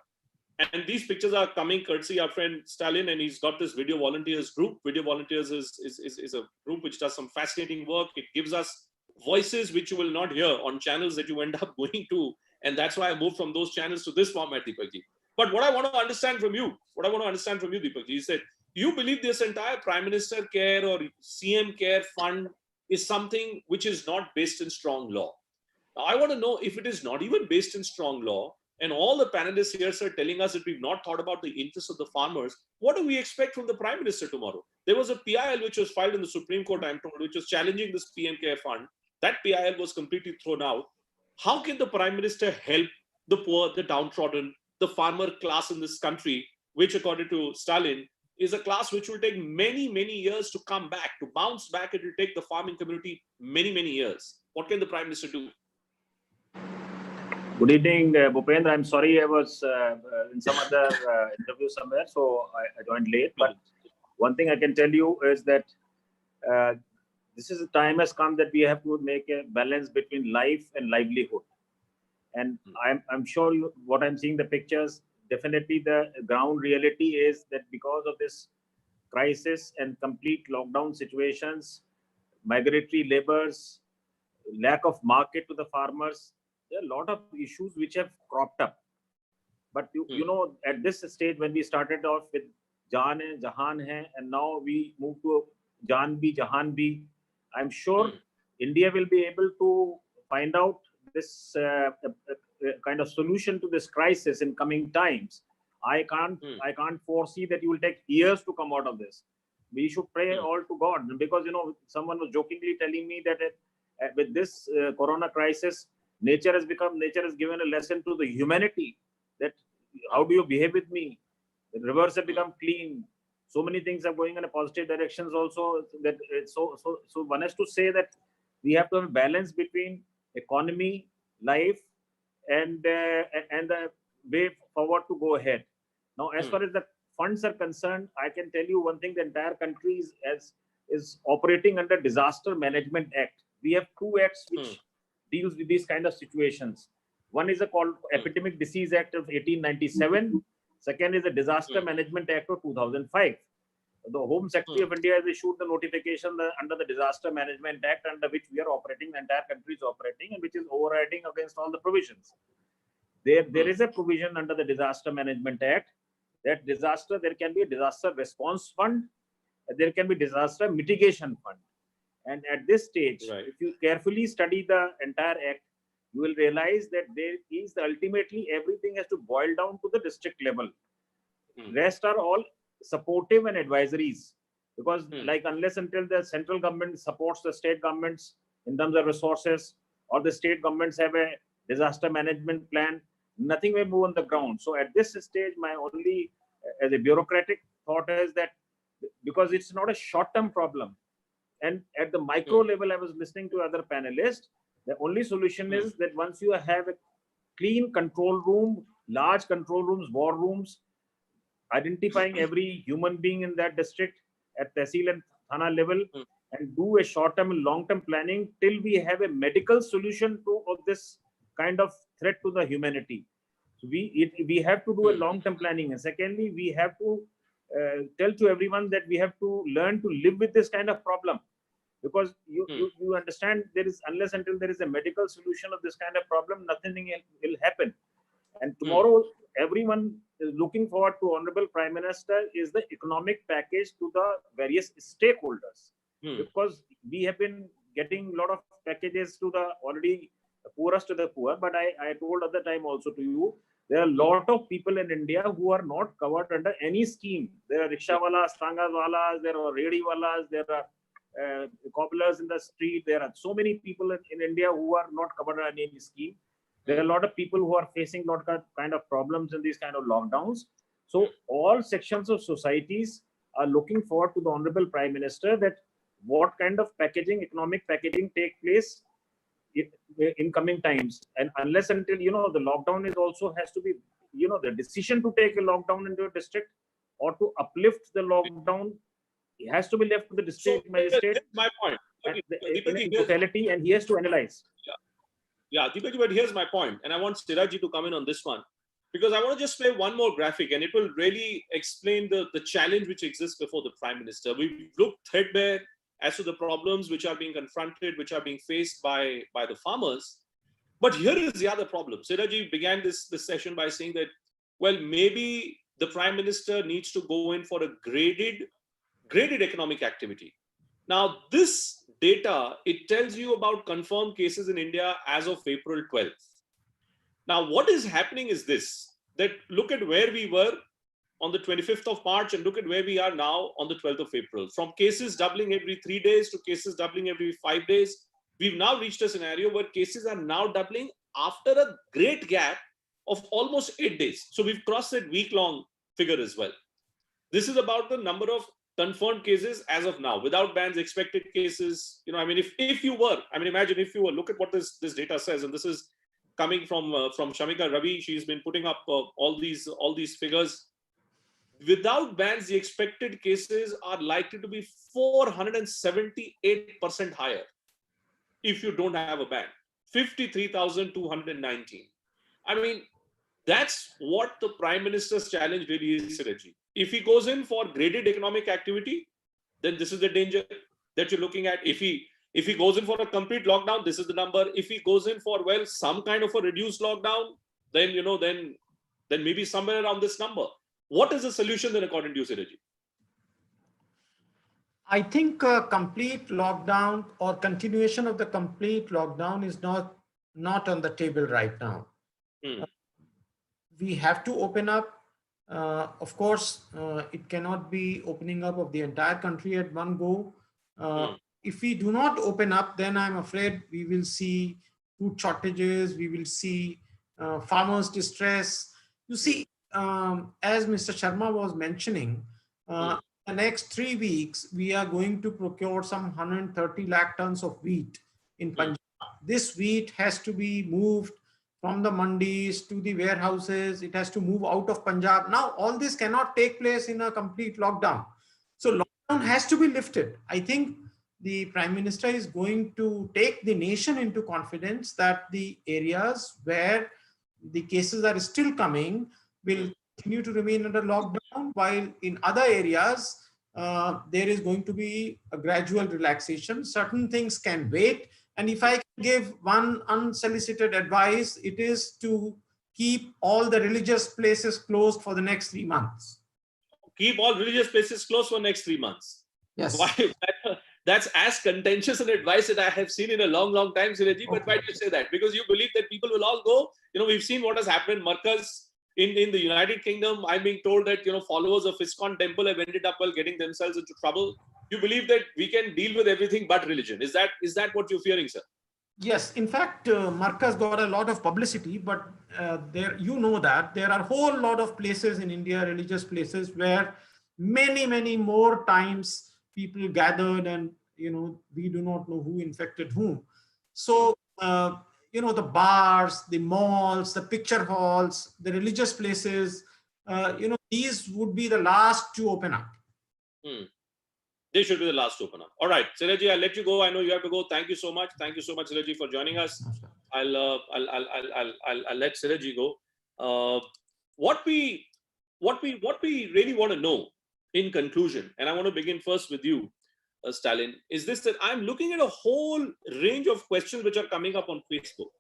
And these pictures are coming courtesy our friend Stalin, and he's got this Video Volunteers group. Video Volunteers is a group which does some fascinating work. It gives us voices which you will not hear on channels that you end up going to. And that's why I moved from those channels to this format, Deepak ji. But what I want to understand from you, Deepak, is that you believe this entire Prime Minister Care or CM Care Fund is something which is not based in strong law. Now, I want to know if it is not even based in strong law, and all the panelists here are telling us that we've not thought about the interests of the farmers. What do we expect from the Prime Minister tomorrow? There was a PIL which was filed in the Supreme Court, I'm told, which was challenging this PM Care Fund. That PIL was completely thrown out. How can the Prime Minister help the poor, the downtrodden, the farmer class in this country, which according to Stalin is a class which will take many, many years to come back, to bounce back? It will take the farming community many, many years. What can the Prime Minister do? Good evening, Bhupendra. I'm sorry I was in some other interview somewhere, so I joined late. But one thing I can tell you is that this is a time has come that we have to make a balance between life and livelihood. And I'm sure what I'm seeing the pictures, definitely the ground reality is that because of this crisis and complete lockdown situations, migratory laborers, lack of market to the farmers, there are a lot of issues which have cropped up. But you know, at this stage, when we started off with Jaan hai, Jahan hai, and now we move to Jaan bhi, Jahan bhi, I'm sure India will be able to find out this kind of solution to this crisis in coming times. I can't foresee that you will take years to come out of this. We should pray all to God, because you know, someone was jokingly telling me that with this corona crisis, nature has given a lesson to the humanity that how do you behave with me? The rivers have become clean. So many things are going in a positive directions also. That so one has to say that we have to have a balance between economy, life, and the way forward to go ahead. Now, as far as the funds are concerned, I can tell you one thing: the entire country is operating under Disaster Management Act. We have two acts which deals with these kind of situations. One is called Epidemic Disease Act of 1897. Second is the Disaster Management Act of 2005. The Home Secretary of India has issued the notification under the Disaster Management Act, under which we are operating, the entire country is operating, and which is overriding against all the provisions. There is a provision under the Disaster Management Act that there can be a disaster response fund, there can be disaster mitigation fund. And at this stage, if you carefully study the entire act, you will realize that there is ultimately everything has to boil down to the district level. Rest are all supportive and advisories, because like unless until the central government supports the state governments in terms of resources, or the state governments have a disaster management plan, nothing will move on the ground. So at this stage, my only as a bureaucratic thought is that because it's not a short-term problem, and at the micro level, I was listening to other panelists, the only solution is that once you have a clean control room, large control rooms, war rooms, identifying every human being in that district at Tehsil and Thana level, and do a short-term and long-term planning till we have a medical solution of this kind of threat to the humanity. So we have to do a long-term planning. And secondly, we have to tell to everyone that we have to learn to live with this kind of problem. Because you understand, there is, unless until there is a medical solution of this kind of problem, nothing will happen. And tomorrow, everyone is looking forward to Honorable Prime Minister is the economic package to the various stakeholders. Because we have been getting a lot of packages to the already poorest of the poor. But I told at the time also to you, there are a lot of people in India who are not covered under any scheme. There are rickshawalas, tangas walas, there are ready walas, there are cobblers in the street. There are so many people in India who are not covered under any scheme. There are a lot of people who are facing a lot of kind of problems in these kind of lockdowns. So all sections of societies are looking forward to the Honorable Prime Minister that what kind of packaging, economic packaging take place in coming times. And unless until, you know, the lockdown is also has to be, you know, the decision to take a lockdown into a district or to uplift the lockdown, it has to be left to the district magistrate. My point. In totality, and he has to analyze. Yeah, Deepak, but here's my point, and I want Siraji to come in on this one, because I want to just play one more graphic, and it will really explain the challenge which exists before the Prime Minister. We've looked threadbare as to the problems which are being confronted, which are being faced by the farmers. But here is the other problem. Siraji began this session by saying that well, maybe the Prime Minister needs to go in for a graded economic activity. Now, this data, it tells you about confirmed cases in India as of April 12th. Now, what is happening is this, that look at where we were on the 25th of March and look at where we are now on the 12th of April. From cases doubling every 3 days to cases doubling every 5 days, we've now reached a scenario where cases are now doubling after a great gap of almost 8 days. So we've crossed that week-long figure as well. This is about the number of confirmed cases as of now, without bans, expected cases. You know, I mean, if you were, I mean, imagine if you were, look at what this data says, and this is coming from Shamika Ravi. She's been putting up all these figures. Without bans, the expected cases are likely to be 478% higher if you don't have a ban. 53,219. I mean, that's what the Prime Minister's challenge really is, Siraji. If he goes in for graded economic activity, then this is the danger that you're looking at. If he goes in for a complete lockdown, this is the number. If he goes in for, well, some kind of a reduced lockdown, then, you know, then maybe somewhere around this number. What is the solution then, according to you, Siraji? I think a complete lockdown or continuation of the complete lockdown is not on the table right now. We have to open up. Of course, it cannot be opening up of the entire country at one go. If we do not open up, then I'm afraid we will see food shortages, we will see farmers' distress. You see, as Mr. Sharma was mentioning, the next 3 weeks, we are going to procure some 130 lakh tons of wheat in Punjab. This wheat has to be moved from the mandis to the warehouses. It has to move out of Punjab. Now, all this cannot take place in a complete lockdown. So lockdown has to be lifted. I think the Prime Minister is going to take the nation into confidence that the areas where the cases are still coming will continue to remain under lockdown, while in other areas, there is going to be a gradual relaxation. Certain things can wait. And if I can give one unsolicited advice, it is to keep all the religious places closed for the next 3 months. Keep all religious places closed for the next 3 months. Yes. Why? That's as contentious an advice that I have seen in a long, long time, Siraji. But why do you say that? Because you believe that people will all go. You know, we've seen what has happened in Markaz in the United Kingdom. I'm being told that, you know, followers of ISKCON temple have ended up getting themselves into trouble. You believe that we can deal with everything but religion. Is that what you're fearing, sir? Yes. In fact, Markaz got a lot of publicity, but there, you know, that there are a whole lot of places in India, religious places, where many, many more times people gathered, and, you know, we do not know who infected whom. So, you know, the bars, the malls, the picture halls, the religious places, you know, these would be the last to open up. They should be the last to open up. All right, Siraji, I'll let you go. I know you have to go. Thank you so much. Thank you so much, Siraji, for joining us. I'll let Siraji go. What we really want to know in conclusion, and I want to begin first with you, Stalin, is this, that I'm looking at a whole range of questions which are coming up on Facebook.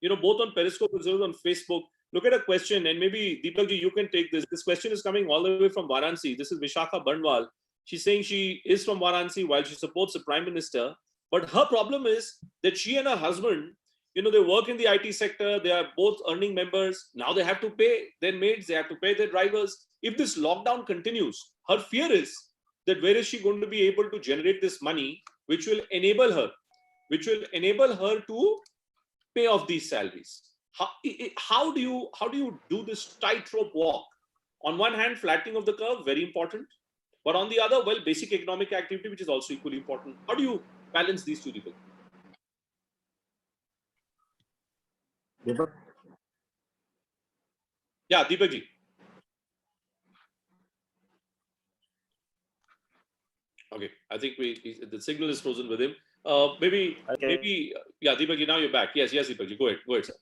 You know, both on Periscope as well as on Facebook. Look at a question, and maybe Deepakji, you can take this. This question is coming all the way from Varanasi. This is Vishakha Bandwal. She's saying she is from Varanasi while she supports the Prime Minister. But her problem is that she and her husband, you know, they work in the IT sector. They are both earning members. Now they have to pay their maids. They have to pay their drivers. If this lockdown continues, her fear is that where is she going to be able to generate this money, which will enable her to pay off these salaries? How do you do this tightrope walk? On one hand, flattening of the curve, very important. But on the other, well, basic economic activity, which is also equally important. How do you balance these two people? Yeah, Deepakji. Okay, I think the signal is frozen with him. Maybe, yeah, Deepakji, now you're back. Yes, Deepakji, go ahead, sir.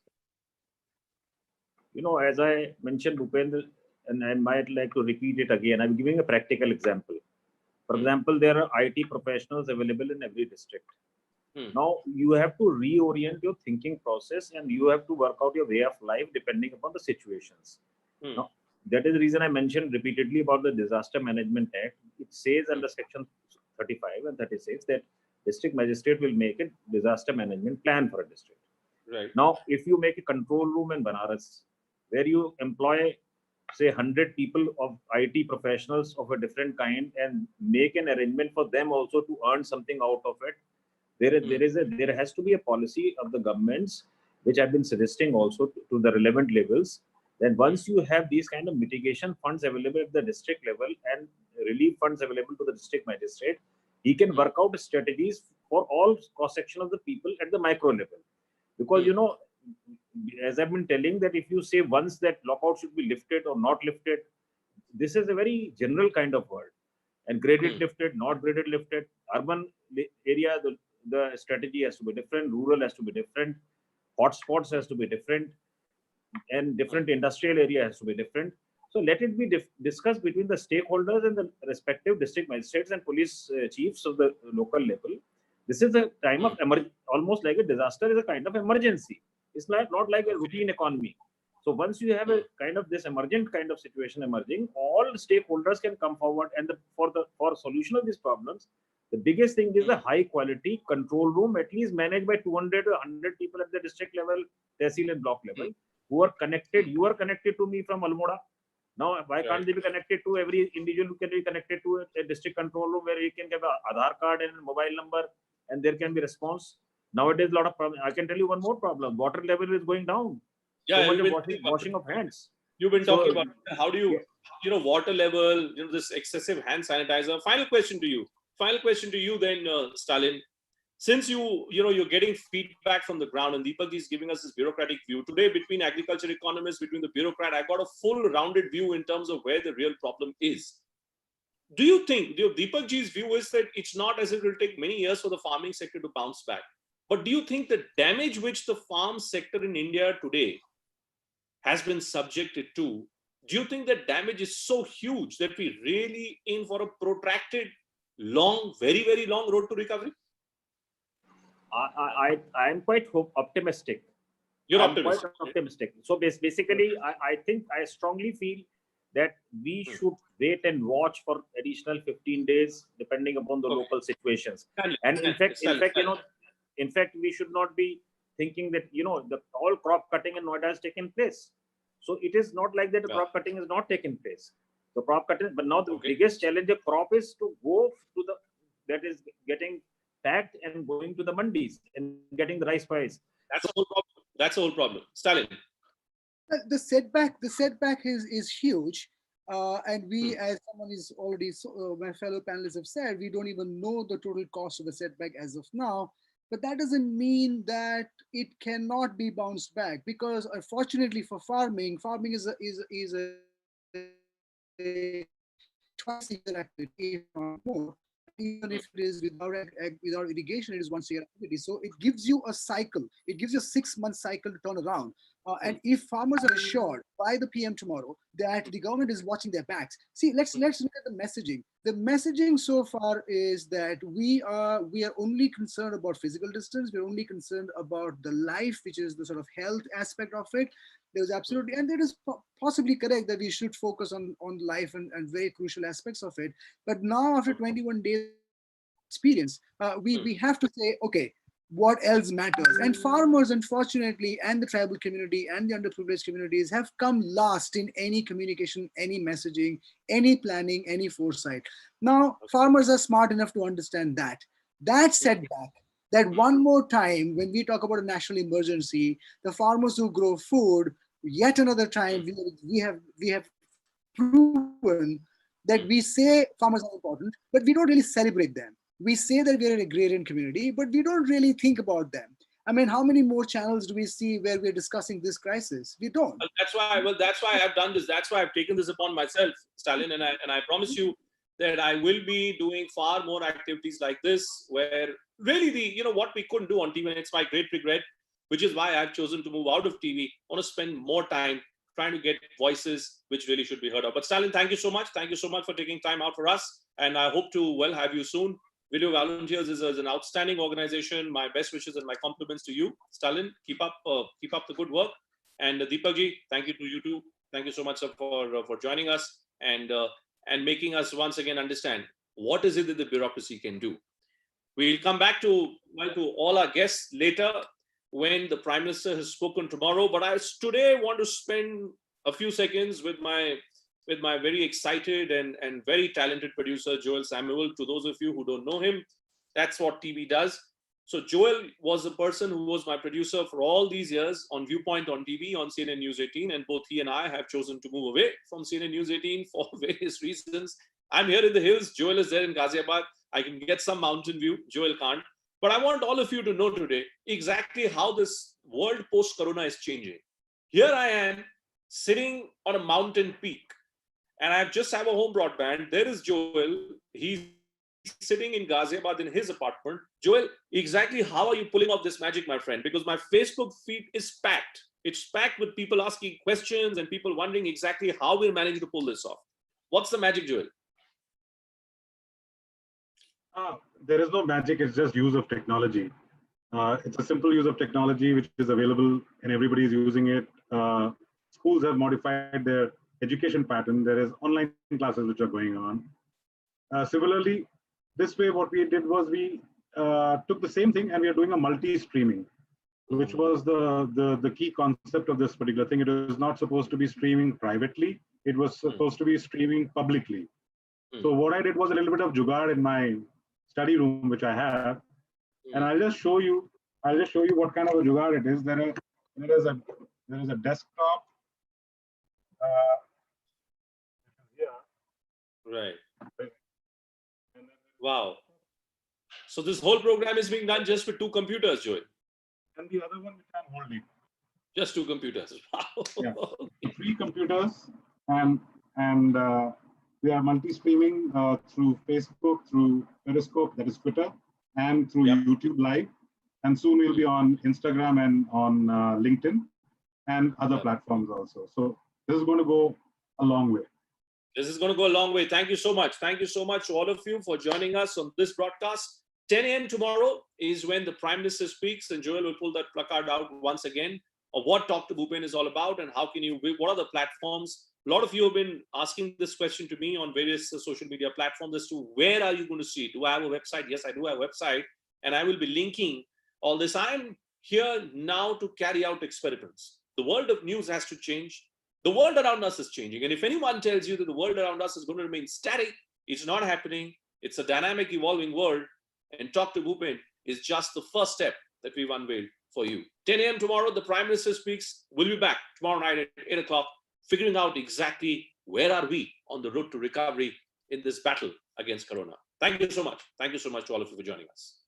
You know, as I mentioned, Bhupendra, and I might like to repeat it again, I'm giving a practical example. For example, there are IT professionals available in every district. Now, you have to reorient your thinking process, and you have to work out your way of life depending upon the situations. Now, that is the reason I mentioned repeatedly about the Disaster Management Act. It says under section 35 and 36 that district magistrate will make a disaster management plan for a district. Right. Now, if you make a control room in Banaras where you employ, say, 100 people of IT professionals of a different kind and make an arrangement for them also to earn something out of it, there has to be a policy of the governments, which I've been suggesting also to the relevant levels, that once you have these kind of mitigation funds available at the district level and relief funds available to the district magistrate, he can work out strategies for all cross section of the people at the micro level. Because, you know, as I've been telling, that if you say once that lockout should be lifted or not lifted, this is a very general kind of word. And graded lifted, not graded lifted. Urban area, the strategy has to be different. Rural has to be different. Hotspots has to be different. And different industrial area has to be different. So let it be discussed between the stakeholders and the respective district magistrates and police chiefs of the local level. This is a time of almost like a disaster is a kind of emergency. It's not like a routine economy. So once you have a kind of this emergent kind of situation emerging, all stakeholders can come forward, and for solution of these problems, the biggest thing is a high quality control room, at least managed by 200 to 100 people at the district level, tehsil and block level, who are connected. You are connected to me from Almora. Now, why can't they be connected to every individual who can be connected to a district control room where he can give an Aadhaar card and a mobile number, and there can be response? Nowadays, a lot of problems. I can tell you one more problem. Water level is going down. Yeah, so much of washing of hands. You've been talking about how do you, water level, this excessive hand sanitizer. Final question to you then, Stalin. Since you're getting feedback from the ground, and Deepak is giving us this bureaucratic view today, between agriculture economists, between the bureaucrat, I got a full rounded view in terms of where the real problem is. Do you think, Deepak ji's view is that it's not as if it will take many years for the farming sector to bounce back, but do you think the damage which the farm sector in India today has been subjected to, do you think that damage is so huge that we really in for a protracted, long, very, very long road to recovery? I'm quite optimistic. You're optimistic. Quite optimistic. So basically, I strongly feel that we should wait and watch for additional 15 days, depending upon the local situations. And in fact, we should not be thinking that all crop cutting in Noida has taken place. So it is not like that the crop cutting has not taken place. The crop cutting, but now the biggest challenge of crop is to go to that is getting packed and going to the mandis and getting the rice price. That's the whole problem. That's the whole problem. Stalin. The setback is huge. And we, as someone is already, my fellow panelists have said, we don't even know the total cost of the setback as of now. But that doesn't mean that it cannot be bounced back, because unfortunately for farming is a twice a year activity, or more. Even if it is without irrigation, it is once a year activity. So it gives you a cycle. It gives you a 6-month cycle to turn around. And if farmers are assured by the PM tomorrow that the government is watching their backs, see, let's look at the messaging. The messaging so far is that we are only concerned about physical distance. We're only concerned about the life, which is the sort of health aspect of it. There's absolutely, and it is possibly correct that we should focus on life and very crucial aspects of it. But now, after 21 days experience, we have to say, okay, what else matters? And farmers, unfortunately, and the tribal community and the underprivileged communities have come last in any communication, any messaging, any planning, any foresight. Now, farmers are smart enough to understand that setback, that one more time, when we talk about a national emergency, the farmers who grow food, yet another time, we have proven that we say farmers are important, but we don't really celebrate them. We say that we're an agrarian community, but we don't really think about them. I mean, how many more channels do we see where we're discussing this crisis? We don't. Well, that's why I've done this. That's why I've taken this upon myself, Stalin, and I promise you that I will be doing far more activities like this, where really what we couldn't do on TV, and it's my great regret, which is why I've chosen to move out of TV. I want to spend more time trying to get voices which really should be heard of. But Stalin, thank you so much. Thank you so much for taking time out for us, and I hope to have you soon. Video Volunteers is an outstanding organization. My best wishes and my compliments to you, Stalin. Keep up the good work. And Deepak ji, thank you to you too. Thank you so much, sir, for joining us and making us once again understand what is it that the bureaucracy can do. We'll come back to all our guests later when the Prime Minister has spoken tomorrow. But I today want to spend a few seconds with my very excited and very talented producer, Joel Samuel. To those of you who don't know him, that's what TV does. So Joel was the person who was my producer for all these years on Viewpoint on TV, on CNN News 18, and both he and I have chosen to move away from CNN News 18 for various reasons. I'm here in the hills. Joel is there in Ghaziabad. I can get some mountain view. Joel can't. But I want all of you to know today exactly how this world post-corona is changing. Here I am sitting on a mountain peak, and I just have a home broadband. There is Joel. He's sitting in Ghaziabad in his apartment. Joel, exactly how are you pulling off this magic, my friend? Because my Facebook feed is packed. It's packed with people asking questions and people wondering exactly how we're managing to pull this off. What's the magic, Joel? There is no magic. It's just use of technology. It's a simple use of technology which is available and everybody is using it. Schools have modified their education pattern. There is online classes which are going on. Similarly, this way what we did was we took the same thing and we are doing a multi-streaming, which was the key concept of this particular thing. It was not supposed to be streaming privately. It was supposed to be streaming publicly. So what I did was a little bit of jugaad in my study room, which I have, and I'll just show you what kind of a jugaad it is. There is a desktop. Right. Wow. So this whole program is being done just with 2 computers, Joel. And the other one which I'm holding. Just 2 computers. Wow. Yeah. 3 computers, and we are multi-streaming through Facebook, through Periscope, that is Twitter, and through YouTube Live. And soon we'll be on Instagram and on LinkedIn and other platforms also. So this is going to go a long way. This is going to go a long way. Thank you so much. Thank you so much to all of you for joining us on this broadcast. 10 a.m. tomorrow is when the Prime Minister speaks, and Joel will pull that placard out once again of what Talk to Bhupen is all about and how can you, what are the platforms. A lot of you have been asking this question to me on various social media platforms as to where are you going to see it? Do I have a website? Yes, I do have a website, and I will be linking all this. I'm here now to carry out experiments. The world of news has to change. The world around us is changing. And if anyone tells you that the world around us is going to remain static, it's not happening. It's a dynamic, evolving world. And Talk to Bhupen is just the first step that we've unveiled for you. 10 a.m. tomorrow, the Prime Minister speaks. We'll be back tomorrow night at 8 o'clock, figuring out exactly where are we on the road to recovery in this battle against Corona. Thank you so much. Thank you so much to all of you for joining us.